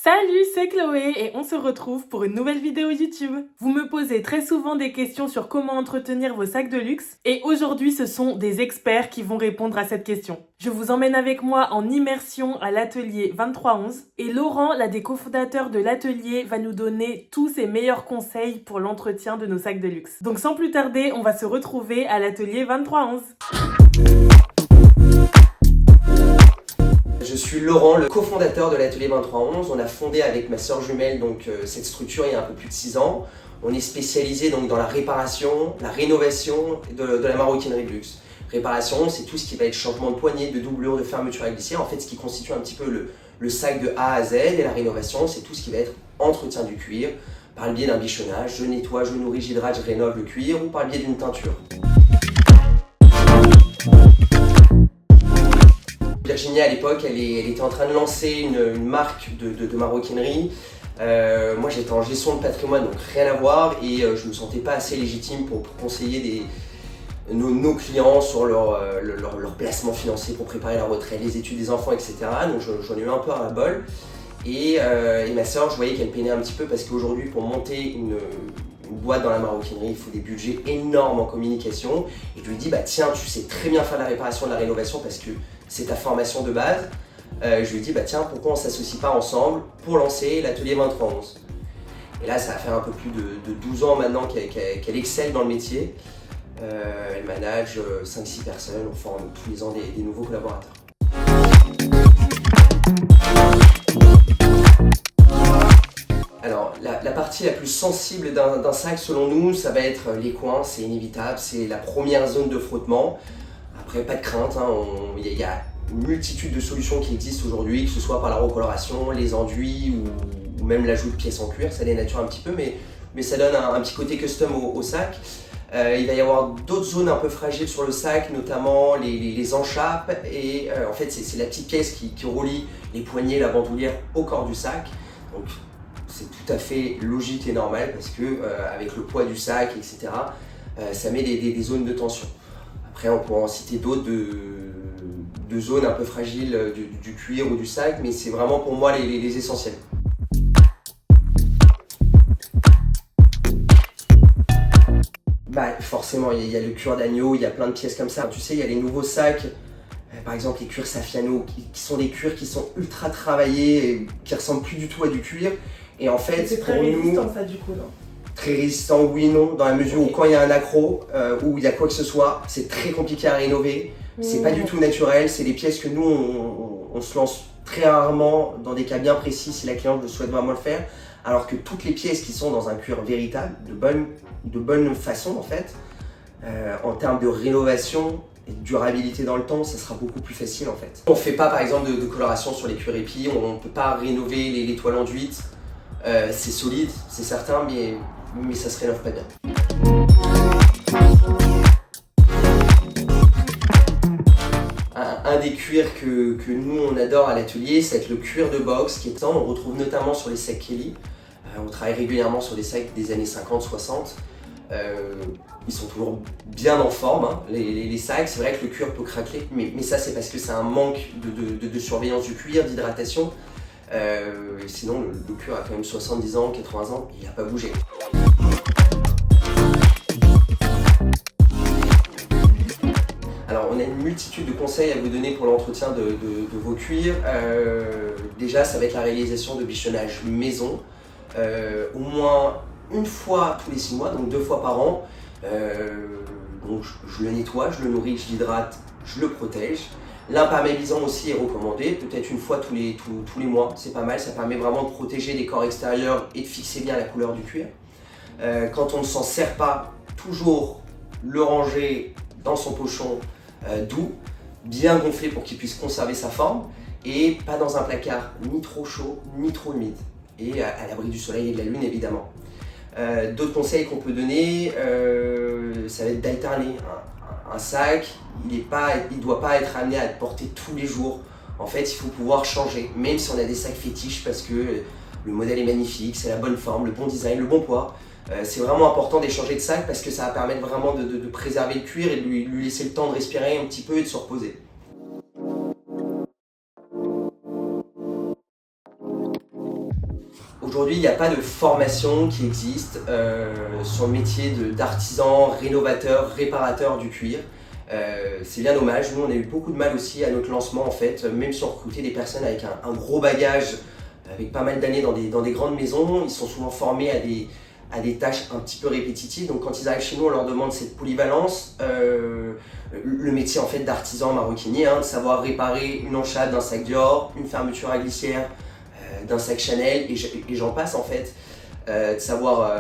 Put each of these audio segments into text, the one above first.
Salut, c'est Chloé et on se retrouve pour une nouvelle vidéo YouTube. Vous me posez très souvent des questions sur comment entretenir vos sacs de luxe et aujourd'hui ce sont des experts qui vont répondre à cette question. Je vous emmène avec moi en immersion à l'atelier 2311 et Laurent, l'un des cofondateurs de l'atelier, va nous donner tous ses meilleurs conseils pour l'entretien de nos sacs de luxe. Donc sans plus tarder, on va se retrouver à l'atelier 2311. Je suis Laurent, le cofondateur de l'atelier 2311. On a fondé avec ma sœur jumelle cette structure il y a un peu plus de 6 ans. On est spécialisé dans la réparation, la rénovation de la maroquinerie de luxe. Réparation, c'est tout ce qui va être changement de poignée, de doublure, de fermeture à glissière, en fait ce qui constitue un petit peu le sac de A à Z. Et la rénovation, c'est tout ce qui va être entretien du cuir, par le biais d'un bichonnage. Je nettoie, je nourris, j'hydrate, je rénove le cuir ou par le biais d'une teinture. Virginie à l'époque, elle était en train de lancer une marque de maroquinerie. Moi j'étais en gestion de patrimoine, donc rien à voir, et je me sentais pas assez légitime pour conseiller nos clients sur leur placement financier pour préparer la retraite, les études des enfants, etc. Donc j'en ai eu un peu à ras-le-bol. Et ma soeur, je voyais qu'elle peinait un petit peu parce qu'aujourd'hui pour monter une boîte dans la maroquinerie, il faut des budgets énormes en communication. Et je lui dis, bah tiens, tu sais très bien faire la réparation et la rénovation parce que c'est ta formation de base. Je lui dis, bah tiens, pourquoi on ne s'associe pas ensemble pour lancer l'atelier 2311. Et là, ça va faire un peu plus de 12 ans maintenant qu'elle excelle dans le métier. Elle manage 5-6 personnes, on forme tous les ans des nouveaux collaborateurs. Alors, la partie la plus sensible d'un sac, selon nous, ça va être les coins, c'est inévitable, c'est la première zone de frottement. Après, pas de crainte, il y a une multitude de solutions qui existent aujourd'hui, que ce soit par la recoloration, les enduits ou même l'ajout de pièces en cuir. Ça dénature un petit peu, mais ça donne un petit côté custom au sac. Il va y avoir d'autres zones un peu fragiles sur le sac, notamment les enchappes. Et en fait, c'est la petite pièce qui relie les poignées, la bandoulière au corps du sac. Donc, c'est tout à fait logique et normal parce que avec le poids du sac, etc., ça met des zones de tension. Après, on pourra en citer d'autres de zones un peu fragiles du cuir ou du sac, mais c'est vraiment pour moi les essentiels. Bah, forcément, il y a le cuir d'agneau, il y a plein de pièces comme ça. Tu sais, il y a les nouveaux sacs, par exemple les cuirs Saffiano, qui sont des cuirs qui sont ultra travaillés, et qui ressemblent plus du tout à du cuir. Et en fait, C'est très résistant ça du coup, non? Très résistant, oui et non, dans la mesure où quand il y a un accro, où il y a quoi que ce soit, c'est très compliqué à rénover. C'est pas du tout naturel, c'est des pièces que nous, on se lance très rarement dans des cas bien précis si la cliente le souhaite vraiment le faire. Alors que toutes les pièces qui sont dans un cuir véritable, de bonne façon en fait, en termes de rénovation et de durabilité dans le temps, ça sera beaucoup plus facile en fait. On ne fait pas par exemple de coloration sur les cuirs épis, on ne peut pas rénover les toiles enduites. C'est solide, c'est certain, mais ça se rénove pas bien. Un des cuirs que nous on adore à l'atelier, c'est le cuir de boxe qui est on le retrouve notamment sur les sacs Kelly. On travaille régulièrement sur des sacs des années 50-60. Ils sont toujours bien en forme, les sacs. C'est vrai que le cuir peut craquer, mais ça c'est parce que c'est un manque de surveillance du cuir, d'hydratation. Sinon le cuir a quand même 70 ans, 80 ans, il n'a pas bougé. Alors on a une multitude de conseils à vous donner pour l'entretien de vos cuirs. Déjà ça va être la réalisation de bichonnage maison, au moins une fois tous les 6 mois, donc 2 fois par an. Donc je le nettoie, je le nourris, je l'hydrate, je le protège. L'imperméabilisant aussi est recommandé, peut-être une fois tous les mois, c'est pas mal, ça permet vraiment de protéger les corps extérieurs et de fixer bien la couleur du cuir. Quand on ne s'en sert pas, toujours le ranger dans son pochon doux, bien gonflé pour qu'il puisse conserver sa forme, et pas dans un placard ni trop chaud, ni trop humide, et à l'abri du soleil et de la lune évidemment. D'autres conseils qu'on peut donner, ça va être d'alterner. Un sac, il ne doit pas être amené à être porté tous les jours. En fait, il faut pouvoir changer, même si on a des sacs fétiches parce que le modèle est magnifique, c'est la bonne forme, le bon design, le bon poids. C'est vraiment important d'échanger de sac parce que ça va permettre vraiment de préserver le cuir et de lui laisser le temps de respirer un petit peu et de se reposer. Aujourd'hui, il n'y a pas de formation qui existe sur le métier d'artisan, rénovateur, réparateur du cuir. C'est bien dommage. Nous, on a eu beaucoup de mal aussi à notre lancement en fait, même si on recrutait des personnes avec un gros bagage, avec pas mal d'années dans des grandes maisons. Ils sont souvent formés à des tâches un petit peu répétitives. Donc quand ils arrivent chez nous, on leur demande cette polyvalence, le métier en fait d'artisan maroquinier, de savoir réparer une enchâtre d'un sac Dior, une fermeture à glissière d'un sac Chanel, et j'en passe en fait. De savoir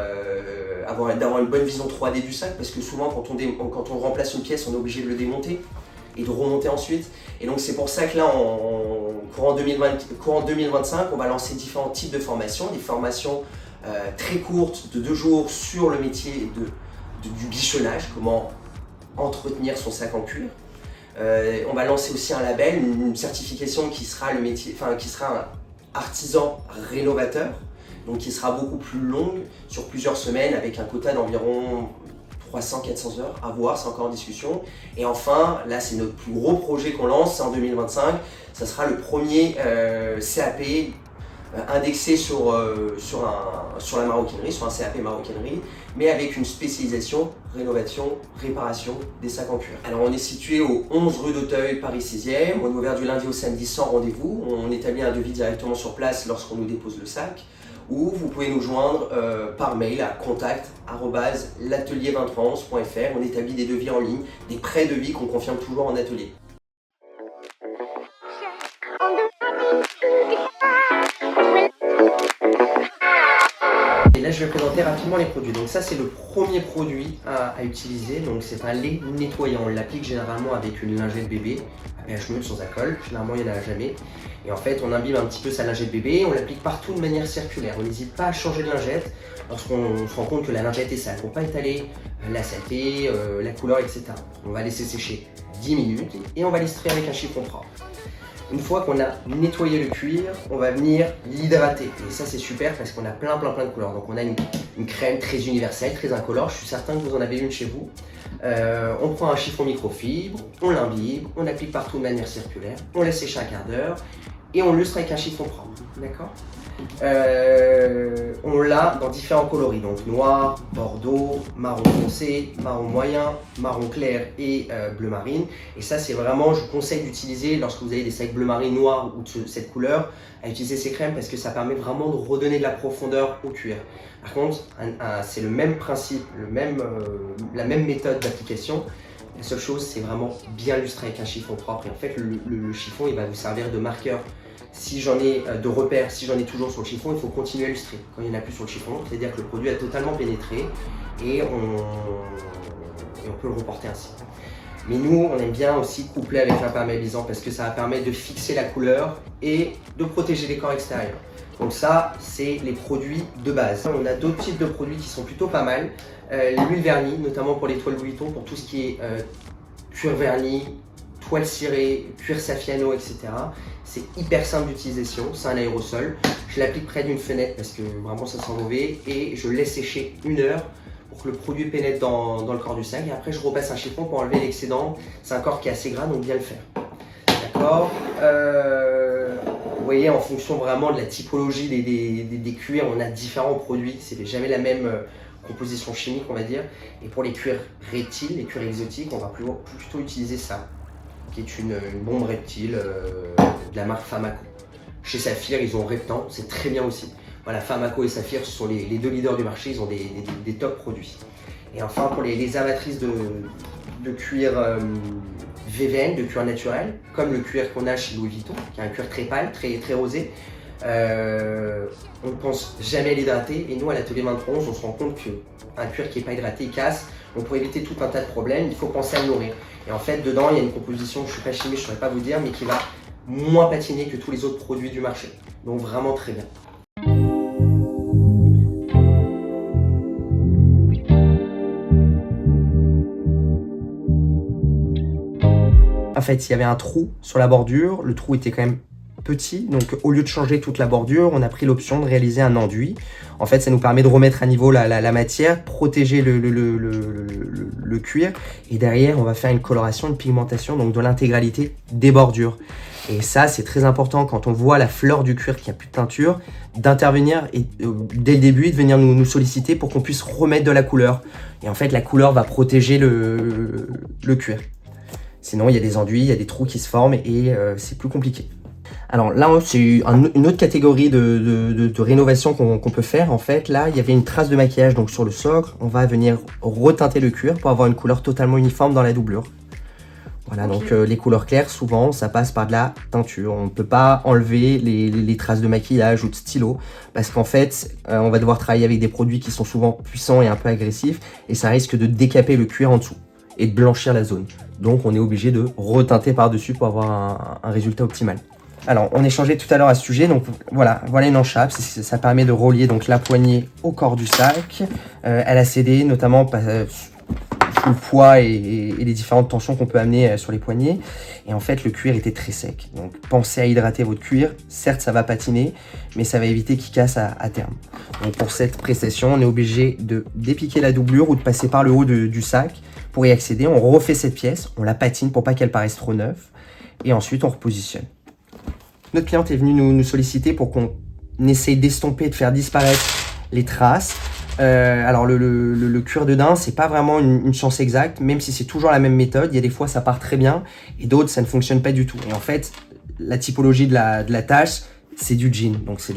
d'avoir une bonne vision 3D du sac, parce que souvent quand on remplace une pièce, on est obligé de le démonter et de remonter ensuite. Et donc c'est pour ça que là, courant 2025, on va lancer différents types de formations, des formations très courtes de 2 jours sur le métier du bichonnage, comment entretenir son sac en cuir. On va lancer aussi un label, une certification qui sera qui sera un artisan rénovateur, donc qui sera beaucoup plus longue sur plusieurs semaines avec un quota d'environ 300-400 heures à voir, c'est encore en discussion. Et enfin, là c'est notre plus gros projet qu'on lance, c'est en 2025, ça sera le premier CAP indexé sur la maroquinerie, sur un CAP maroquinerie, mais avec une spécialisation rénovation, réparation des sacs en cuir. Alors on est situé au 11 rue d'Auteuil, Paris 6e, on est ouvert du lundi au samedi sans rendez-vous, on établit un devis directement sur place lorsqu'on nous dépose le sac, ou vous pouvez nous joindre par mail à contact@l'atelier2311.fr. On établit des devis en ligne, des pré-devis qu'on confirme toujours en atelier. Et là, je vais présenter rapidement les produits. Donc ça, c'est le premier produit à utiliser. Donc c'est un lait nettoyant. On l'applique généralement avec une lingette bébé, à pH neutre sans alcool. Généralement, il n'y en a jamais. Et en fait, on imbibe un petit peu sa lingette bébé. On l'applique partout de manière circulaire. On n'hésite pas à changer de lingette lorsqu'on se rend compte que la lingette est sale. Pour ne pas étaler la saleté, la couleur, etc. On va laisser sécher 10 minutes et on va l'estrer avec un chiffon propre. Une fois qu'on a nettoyé le cuir, on va venir l'hydrater. Et ça, c'est super parce qu'on a plein de couleurs. Donc on a une crème très universelle, très incolore. Je suis certain que vous en avez une chez vous. On prend un chiffon microfibre, on l'imbibe, on applique partout de manière circulaire, on laisse sécher un quart d'heure et on lustre avec un chiffon propre. D'accord ? On l'a dans différents coloris, donc noir, bordeaux, marron foncé, marron moyen, marron clair et bleu marine. Et ça, c'est vraiment, je vous conseille d'utiliser lorsque vous avez des sacs bleu marine noir ou de cette couleur, à utiliser ces crèmes parce que ça permet vraiment de redonner de la profondeur au cuir. Par contre, c'est le même principe, la même méthode d'application. La seule chose, c'est vraiment bien lustrer avec un chiffon propre. Et en fait, le chiffon, il va vous servir de marqueur. Si j'en ai de repères, si j'en ai toujours sur le chiffon, il faut continuer à lustrer quand il n'y en a plus sur le chiffon. C'est-à-dire que le produit a totalement pénétré et on peut le reporter ainsi. Mais nous, on aime bien aussi coupler avec l'imperméabilisant parce que ça va permettre de fixer la couleur et de protéger les corps extérieurs. Donc ça, c'est les produits de base. On a d'autres types de produits qui sont plutôt pas mal. L'huile vernie, notamment pour les toiles Louis Vuitton, pour tout ce qui est cuir verni, toile cirée, cuir Saffiano, etc. C'est hyper simple d'utilisation, c'est un aérosol. Je l'applique près d'une fenêtre parce que vraiment ça sent mauvais et je laisse sécher 1 heure pour que le produit pénètre dans le corps du sac. Et après je repasse un chiffon pour enlever l'excédent. C'est un corps qui est assez gras, donc bien le faire. D'accord. Vous voyez, en fonction vraiment de la typologie des cuirs, on a différents produits. C'est jamais la même composition chimique, on va dire. Et pour les cuirs reptiles, les cuirs exotiques, on va plutôt utiliser ça, qui est une bombe reptile de la marque Famaco. Chez Saphir, ils ont Reptan, c'est très bien aussi. Voilà, Famaco et Saphir, ce sont les 2 leaders du marché, ils ont des top produits. Et enfin, pour les amatrices de cuir VVN, de cuir naturel, comme le cuir qu'on a chez Louis Vuitton, qui est un cuir très pâle, très rosé, on ne pense jamais à l'hydrater. Et nous, à l'atelier 2311, on se rend compte qu'un cuir qui n'est pas hydraté, il casse. Donc pour éviter tout un tas de problèmes, il faut penser à le nourrir. Et en fait, dedans, il y a une composition, je ne suis pas chimiste, je ne saurais pas vous dire, mais qui va moins patiner que tous les autres produits du marché. Donc vraiment très bien. En fait, il y avait un trou sur la bordure, le trou était quand même petit, donc au lieu de changer toute la bordure, on a pris l'option de réaliser un enduit. En fait, ça nous permet de remettre à niveau la matière, protéger le cuir, et derrière, on va faire une coloration, une pigmentation, donc de l'intégralité des bordures. Et ça, c'est très important quand on voit la fleur du cuir qui a plus de teinture, d'intervenir et dès le début, de venir nous solliciter pour qu'on puisse remettre de la couleur. Et en fait, la couleur va protéger le cuir. Sinon, il y a des enduits, il y a des trous qui se forment et c'est plus compliqué. Alors là, c'est une autre catégorie de rénovation qu'on peut faire. En fait, là, il y avait une trace de maquillage donc sur le socle. On va venir reteinter le cuir pour avoir une couleur totalement uniforme dans la doublure. Voilà, donc les couleurs claires, souvent, ça passe par de la teinture. On ne peut pas enlever les traces de maquillage ou de stylo parce qu'en fait, on va devoir travailler avec des produits qui sont souvent puissants et un peu agressifs et ça risque de décaper le cuir en dessous et de blanchir la zone. Donc, on est obligé de reteinter par-dessus pour avoir un résultat optimal. Alors, on échangeait tout à l'heure à ce sujet, donc voilà une enchappe, ça permet de relier donc la poignée au corps du sac. Elle a cédé notamment sous le poids et les différentes tensions qu'on peut amener sur les poignets. Et en fait, le cuir était très sec. Donc, pensez à hydrater votre cuir. Certes, ça va patiner, mais ça va éviter qu'il casse à terme. Donc, pour cette prestation, on est obligé de dépiquer la doublure ou de passer par le haut du sac pour y accéder. On refait cette pièce, on la patine pour pas qu'elle paraisse trop neuve. Et ensuite, on repositionne. Notre cliente est venue nous solliciter pour qu'on essaye d'estomper, de faire disparaître les traces. Alors le cuir de daim, c'est pas vraiment une science exacte, même si c'est toujours la même méthode. Il y a des fois ça part très bien et d'autres ça ne fonctionne pas du tout. Et en fait, la typologie de la tache, c'est du jean, donc c'est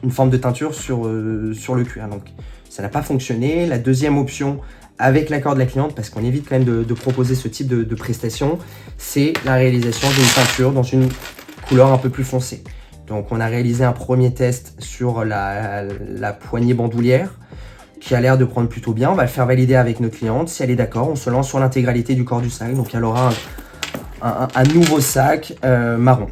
une forme de teinture sur le cuir. Donc ça n'a pas fonctionné. La deuxième option, avec l'accord de la cliente, parce qu'on évite quand même de proposer ce type de prestation, c'est la réalisation d'une teinture dans une couleur un peu plus foncée. Donc on a réalisé un premier test sur la poignée bandoulière qui a l'air de prendre plutôt bien. On va le faire valider avec notre cliente. Si elle est d'accord, on se lance sur l'intégralité du corps du sac. Donc elle aura un nouveau sac marron.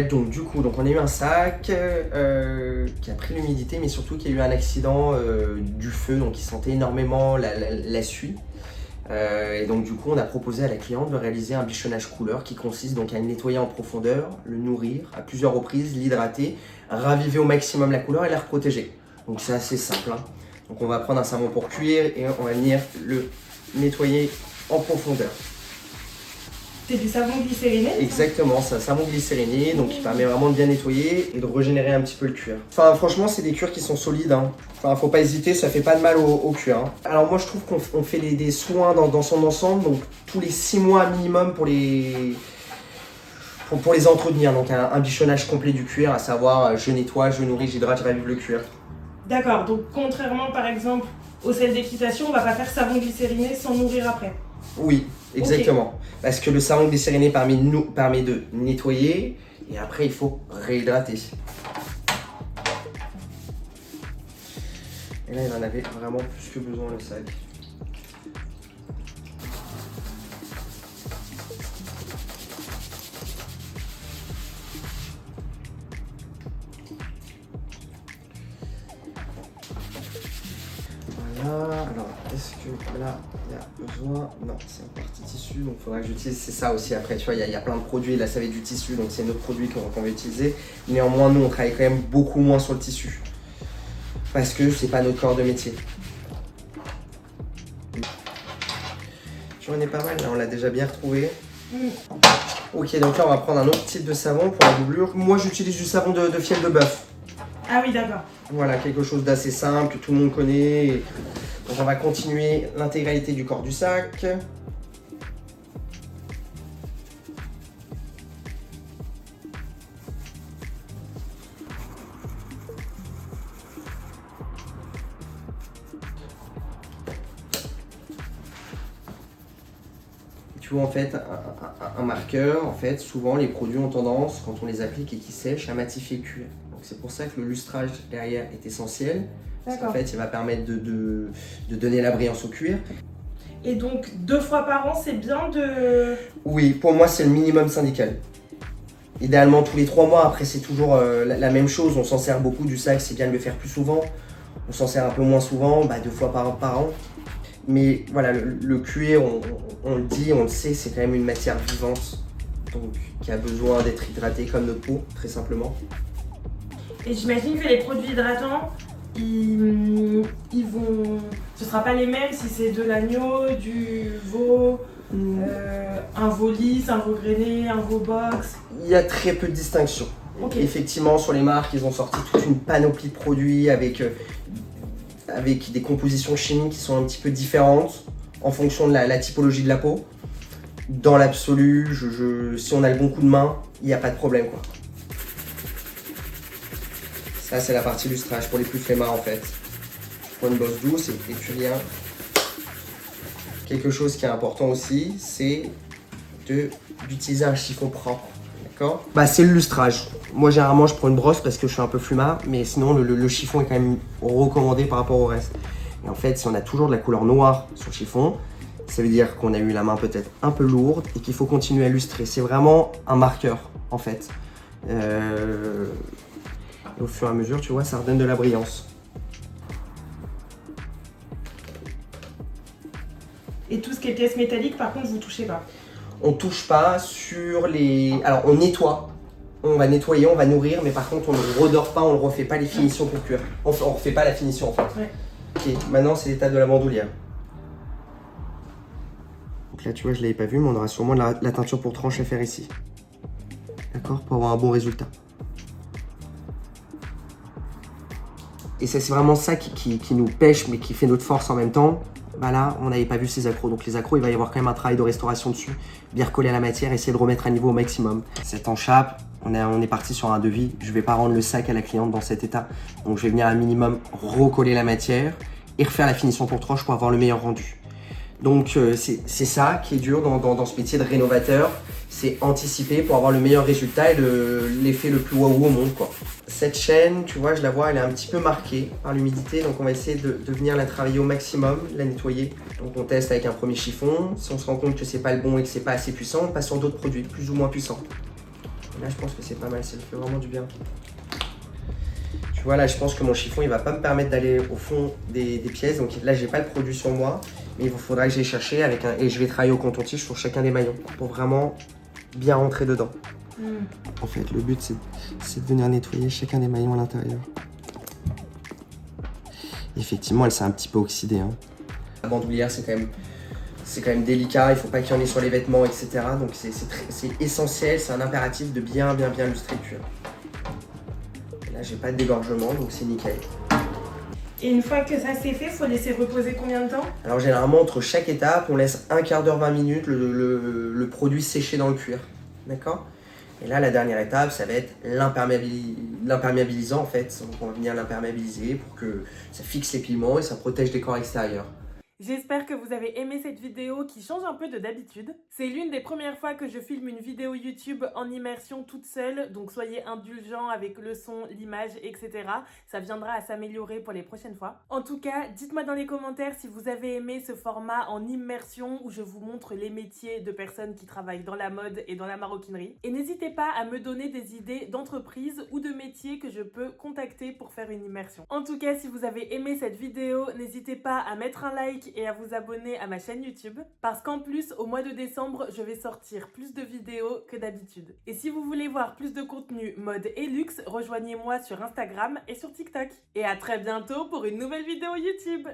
Donc du coup, on a eu un sac qui a pris l'humidité, mais surtout qui a eu un accident du feu, donc il sentait énormément la suie. Et donc du coup, on a proposé à la cliente de réaliser un bichonnage couleur qui consiste donc à le nettoyer en profondeur, le nourrir à plusieurs reprises, l'hydrater, raviver au maximum la couleur et la reprotéger. Donc c'est assez simple, hein. Donc on va prendre un savon pour cuire et on va venir le nettoyer en profondeur. C'est du savon glycériné? Exactement, c'est un savon glycériné, donc qui permet vraiment de bien nettoyer et de régénérer un petit peu le cuir. Enfin, franchement, c'est des cuirs qui sont solides, hein. Enfin, faut pas hésiter, ça fait pas de mal au cuir, hein. Alors moi, je trouve qu'on fait des soins dans son ensemble, donc tous les 6 mois minimum pour les entretenir. Donc un bichonnage complet du cuir, à savoir je nettoie, je nourris, j'hydrate, je ravive le cuir. D'accord, donc contrairement par exemple au sel d'équitation, on va pas faire savon glycériné sans nourrir après. Oui, exactement. Okay. Parce que le savon glycériné permet de nettoyer et après il faut réhydrater. Et là, il en avait vraiment plus que besoin, le sac. Voilà, alors est-ce que là il y a besoin? Non, c'est un parti tissu, donc il faudra que j'utilise, c'est ça aussi après, tu vois, il y a plein de produits, là ça va être du tissu, donc c'est notre produit qu'on va utiliser. Néanmoins, nous on travaille quand même beaucoup moins sur le tissu, parce que c'est pas notre corps de métier. Tu vois, on est pas mal, là on l'a déjà bien retrouvé. Ok, donc là on va prendre un autre type de savon pour la doublure. Moi j'utilise du savon de fiel de bœuf. Ah oui, d'accord. Voilà, quelque chose d'assez simple, que tout le monde connaît. Donc on va continuer l'intégralité du corps du sac. Tu vois en fait un marqueur, en fait souvent les produits ont tendance, quand on les applique et qu'ils sèchent, à matifier le cuir. Donc c'est pour ça que le lustrage derrière est essentiel. Parce qu'en fait il va permettre de donner la brillance au cuir. Et donc 2 fois par an c'est bien de... Oui, pour moi c'est le minimum syndical. Idéalement tous les 3 mois, après c'est toujours la même chose, on s'en sert beaucoup du sac, c'est bien de le faire plus souvent. On s'en sert un peu moins souvent, 2 fois par an. Mais voilà, le cuir, on le dit, on le sait, c'est quand même une matière vivante, donc qui a besoin d'être hydratée comme notre peau, très simplement. Et j'imagine que les produits hydratants, ils vont... Ce sera pas les mêmes si c'est de l'agneau, du veau, un veau lisse, un veau grainé, un veau box. Il y a très peu de distinction. Okay. Effectivement, sur les marques, ils ont sorti toute une panoplie de produits avec des compositions chimiques qui sont un petit peu différentes en fonction de la typologie de la peau. Dans l'absolu, si on a le bon coup de main, il n'y a pas de problème, quoi. Ça, c'est la partie lustrage pour les plus flemmards en fait. Je prends une bosse douce et puis rien. Quelque chose qui est important aussi, c'est d'utiliser un chiffon propre. D'accord ? Bah, c'est le lustrage. Moi, généralement, je prends une brosse parce que je suis un peu flemmard, mais sinon, le chiffon est quand même recommandé par rapport au reste. Et en fait, si on a toujours de la couleur noire sur le chiffon, ça veut dire qu'on a eu la main peut-être un peu lourde et qu'il faut continuer à lustrer. C'est vraiment un marqueur, en fait. Et au fur et à mesure, tu vois, ça redonne de la brillance. Et tout ce qui est pièces métalliques, par contre, vous touchez pas. On touche pas sur les... Alors, on nettoie. On va nettoyer, on va nourrir, mais par contre, on ne redore pas, on ne refait pas les finitions pour cuire. On ne refait pas la finition, en fait. Ouais. Ok, maintenant, c'est l'étape de la bandoulière. Donc là, tu vois, je ne l'avais pas vu, mais on aura sûrement la teinture pour tranche à faire ici. D'accord ? Pour avoir un bon résultat. Et c'est vraiment ça qui nous pêche, mais qui fait notre force en même temps. Bah là, on n'avait pas vu ces accros. Donc les accros, il va y avoir quand même un travail de restauration dessus. Bien recoller à la matière, essayer de remettre à niveau au maximum. Cette enchape, on est parti sur un devis. Je ne vais pas rendre le sac à la cliente dans cet état. Donc je vais venir un minimum recoller la matière et refaire la finition pour tranche pour avoir le meilleur rendu. Donc c'est ça qui est dur dans ce métier de rénovateur. C'est anticiper pour avoir le meilleur résultat et l'effet le plus waouh au monde, quoi. Cette chaîne, tu vois, je la vois, elle est un petit peu marquée par l'humidité. Donc on va essayer de venir la travailler au maximum, la nettoyer. Donc on teste avec un premier chiffon. Si on se rend compte que c'est pas le bon et que c'est pas assez puissant, on passe sur d'autres produits plus ou moins puissants. Et là, je pense que c'est pas mal, ça me fait vraiment du bien. Tu vois, là, je pense que mon chiffon, il va pas me permettre d'aller au fond des pièces. Donc là, j'ai pas le produit sur moi. Mais il faudra que j'aille chercher et je vais travailler au coton-tige sur chacun des maillons pour vraiment bien rentrer dedans. En fait, le but, c'est de venir nettoyer chacun des maillons à l'intérieur. Effectivement, elle s'est un petit peu oxydée. Hein. La bandoulière, c'est quand même délicat. Il faut pas qu'il y en ait sur les vêtements, etc. Donc c'est essentiel, c'est un impératif de bien lustrer le cuir. Et là, j'ai pas de dégorgement, donc c'est nickel. Et une fois que ça c'est fait, il faut laisser reposer combien de temps? Alors généralement, entre chaque étape, on laisse un quart d'heure, 20 minutes le produit sécher dans le cuir. D'accord? Et là, la dernière étape, ça va être l'imperméabilisant en fait. Donc on va venir l'imperméabiliser pour que ça fixe les pigments et ça protège des corps extérieurs. J'espère que vous avez aimé cette vidéo qui change un peu de d'habitude. C'est l'une des premières fois que je filme une vidéo YouTube en immersion toute seule, donc soyez indulgents avec le son, l'image, etc. Ça viendra à s'améliorer pour les prochaines fois. En tout cas, dites-moi dans les commentaires si vous avez aimé ce format en immersion où je vous montre les métiers de personnes qui travaillent dans la mode et dans la maroquinerie. Et n'hésitez pas à me donner des idées d'entreprises ou de métiers que je peux contacter pour faire une immersion. En tout cas, si vous avez aimé cette vidéo, n'hésitez pas à mettre un like et à vous abonner à ma chaîne YouTube parce qu'en plus au mois de décembre je vais sortir plus de vidéos que d'habitude. Et si vous voulez voir plus de contenu mode et luxe, rejoignez-moi sur Instagram et sur TikTok. Et à très bientôt pour une nouvelle vidéo YouTube.